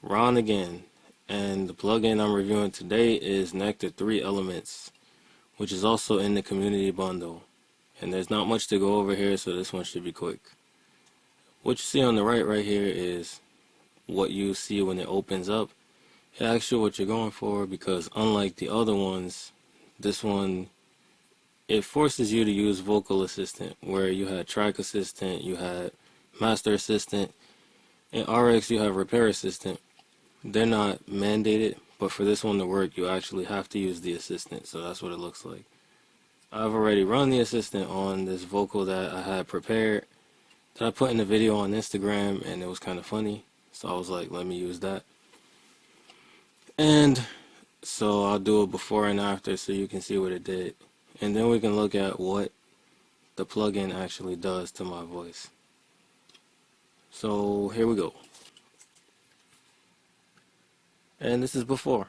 Ron again, and the plugin I'm reviewing today is Nectar 3 Elements, which is also in the community bundle. And there's not much to go over here, so this one should be quick. What you see on the right here is what you see when it opens up. It asks you what you're going for, because unlike the other ones, this one, it forces you to use Vocal Assistant, where you had Track Assistant, you had Master Assistant, in RX you have Repair Assistant. They're not mandated, but for this one to work, you actually have to use the assistant, so that's what it looks like. I've already run the assistant on this vocal that I had prepared, that I put in the video on Instagram, and it was kind of funny, so I was like, let me use that. And so I'll do a before and after so you can see what it did. And then we can look at what the plugin actually does to my voice. So here we go. And this is before.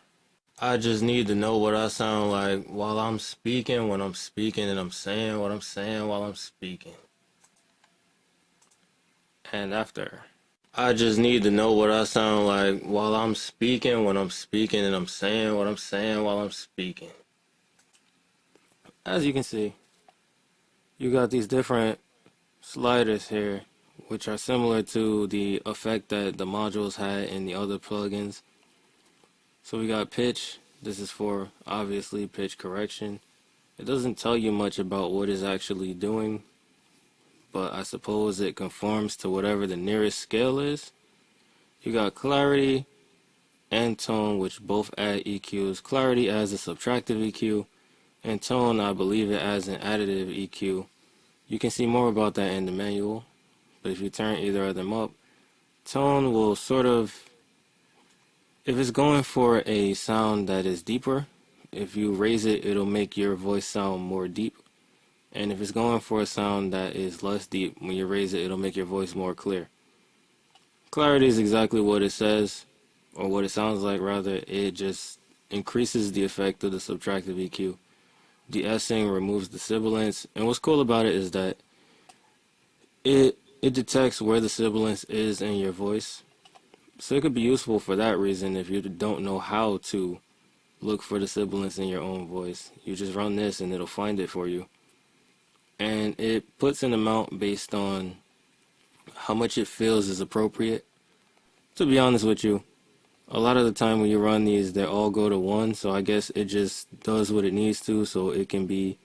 I just need to know what I sound like while I'm speaking, when I'm speaking, and I'm saying what I'm saying while I'm speaking. And after. I just need to know what I sound like while I'm speaking, when I'm speaking, and I'm saying what I'm saying while I'm speaking. As you can see, you got these different sliders here, which are similar to the effect that the modules had in the other plugins. So we got pitch. This is for, obviously, pitch correction. It doesn't tell you much about what it's actually doing, but I suppose it conforms to whatever the nearest scale is. You got clarity and tone, which both add EQs. Clarity as a subtractive EQ, and tone, I believe it as an additive EQ. You can see more about that in the manual, but if you turn either of them up, tone will sort of, if it's going for a sound that is deeper, if you raise it, it'll make your voice sound more deep. And if it's going for a sound that is less deep, when you raise it, it'll make your voice more clear. Clarity is exactly what it says, or what it sounds like rather. It just increases the effect of the subtractive EQ. De-essing removes the sibilance, and what's cool about it is that it detects where the sibilance is in your voice. So it could be useful for that reason if you don't know how to look for the sibilance in your own voice. You just run this and it'll find it for you. And it puts an amount based on how much it feels is appropriate. To be honest with you, a lot of the time when you run these, they all go to 1, so I guess it just does what it needs to, so it can be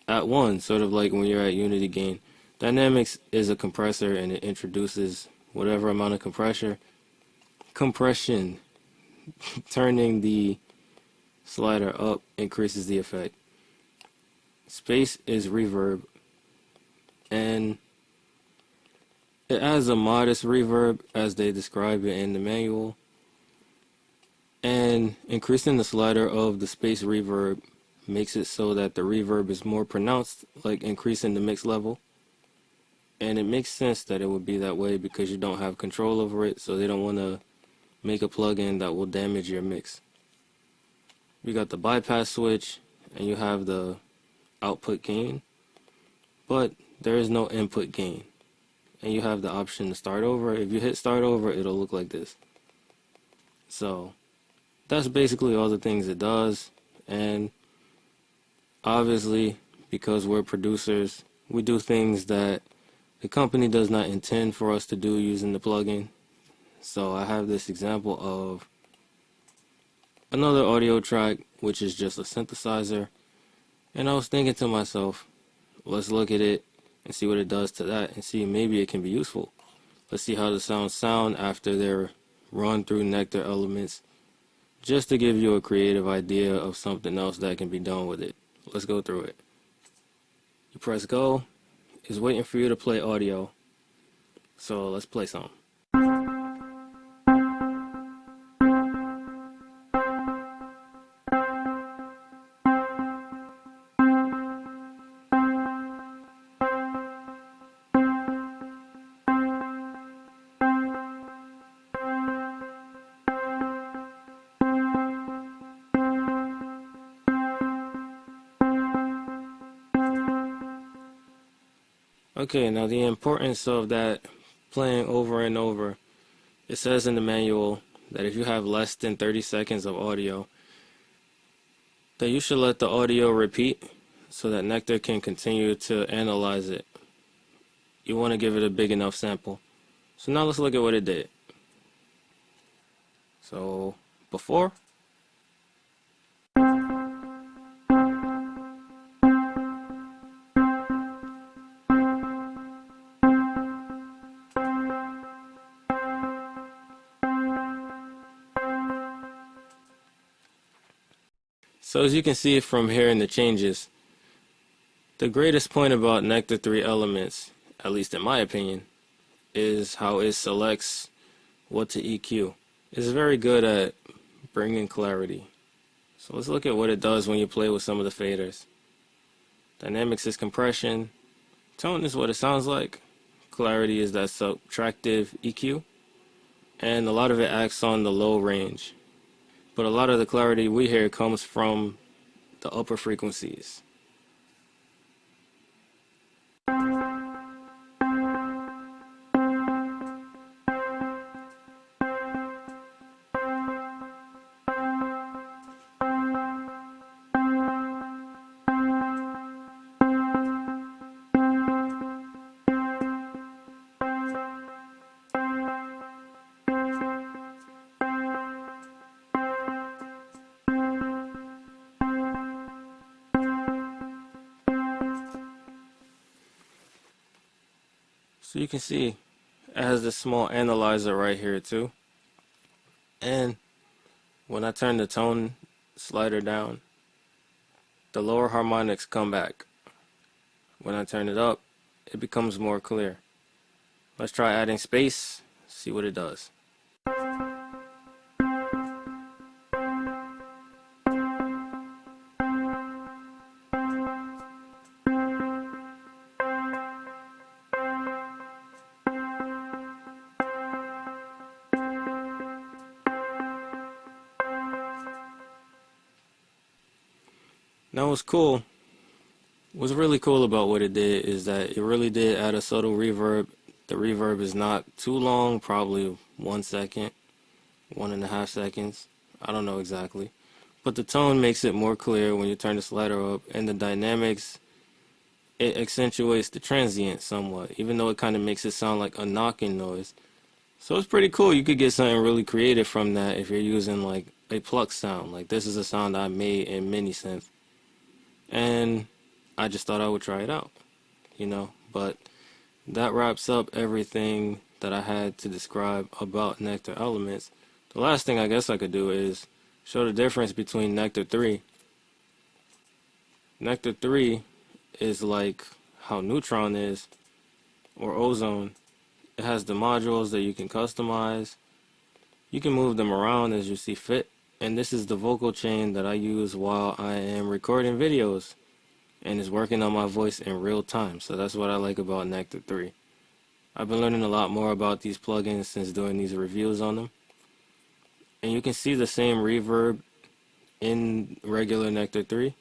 at 1, sort of like when you're at unity gain. Dynamics is a compressor, and it introduces whatever amount of compression. Turning the slider up increases the effect. Space is reverb, and it has a modest reverb as they describe it in the manual. And increasing the slider of the space reverb makes it so that the reverb is more pronounced, like increasing the mix level. And it makes sense that it would be that way because you don't have control over it, so they don't want to make a plugin that will damage your mix. You got the bypass switch, and you have the output gain, but there is no input gain. And you have the option to start over. If you hit start over, it'll look like this. So that's basically all the things it does. And obviously, because we're producers, we do things that the company does not intend for us to do using the plugin. So I have this example of another audio track, which is just a synthesizer. And I was thinking to myself, let's look at it and see what it does to that and see maybe it can be useful. Let's see how the sounds sound after they're run through Nectar Elements, just to give you a creative idea of something else that can be done with it. Let's go through it. You press go, it's waiting for you to play audio. So let's play some. Okay, now the importance of that playing over and over. It says in the manual that if you have less than 30 seconds of audio, that you should let the audio repeat so that Nectar can continue to analyze it. You want to give it a big enough sample. So now let's look at what it did. So before, so as you can see from here in the changes, the greatest point about Nectar 3 Elements, at least in my opinion, is how it selects what to EQ. It's very good at bringing clarity. So let's look at what it does when you play with some of the faders. Dynamics is compression. Tone is what it sounds like. Clarity is that subtractive EQ. And a lot of it acts on the low range. But a lot of the clarity we hear comes from the upper frequencies. So you can see it has this small analyzer right here too. And when I turn the tone slider down, the lower harmonics come back. When I turn it up, it becomes more clear. Let's try adding space, see what it does. Now what's really cool about what it did is that it really did add a subtle reverb. The reverb is not too long, probably 1 second, 1.5 seconds. I don't know exactly. But the tone makes it more clear when you turn the slider up, and the dynamics, it accentuates the transient somewhat, even though it kind of makes it sound like a knocking noise. So it's pretty cool. You could get something really creative from that if you're using like a pluck sound. Like this is a sound I made in Minisynth. And I just thought I would try it out, but that wraps up everything that I had to describe about Nectar Elements. The last thing I guess I could do is show the difference between Nectar 3. Nectar 3 is like how Neutron is, or Ozone. It has the modules that you can customize. You can move them around as you see fit. And this is the vocal chain that I use while I am recording videos, and it's working on my voice in real time. So that's what I like about Nectar 3. I've been learning a lot more about these plugins since doing these reviews on them. And you can see the same reverb in regular Nectar 3.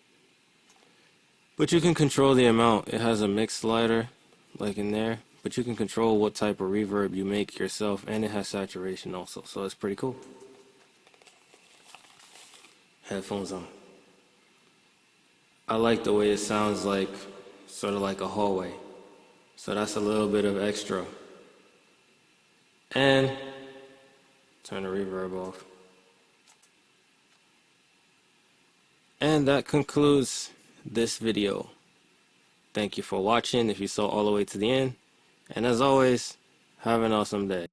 But you can control the amount. It has a mix slider like in there. But you can control what type of reverb you make yourself, and it has saturation also. So it's pretty cool. Headphones on. I like the way it sounds like, sort of like a hallway. So that's a little bit of extra. And turn the reverb off. And that concludes this video. Thank you for watching if you saw all the way to the end. And as always, have an awesome day.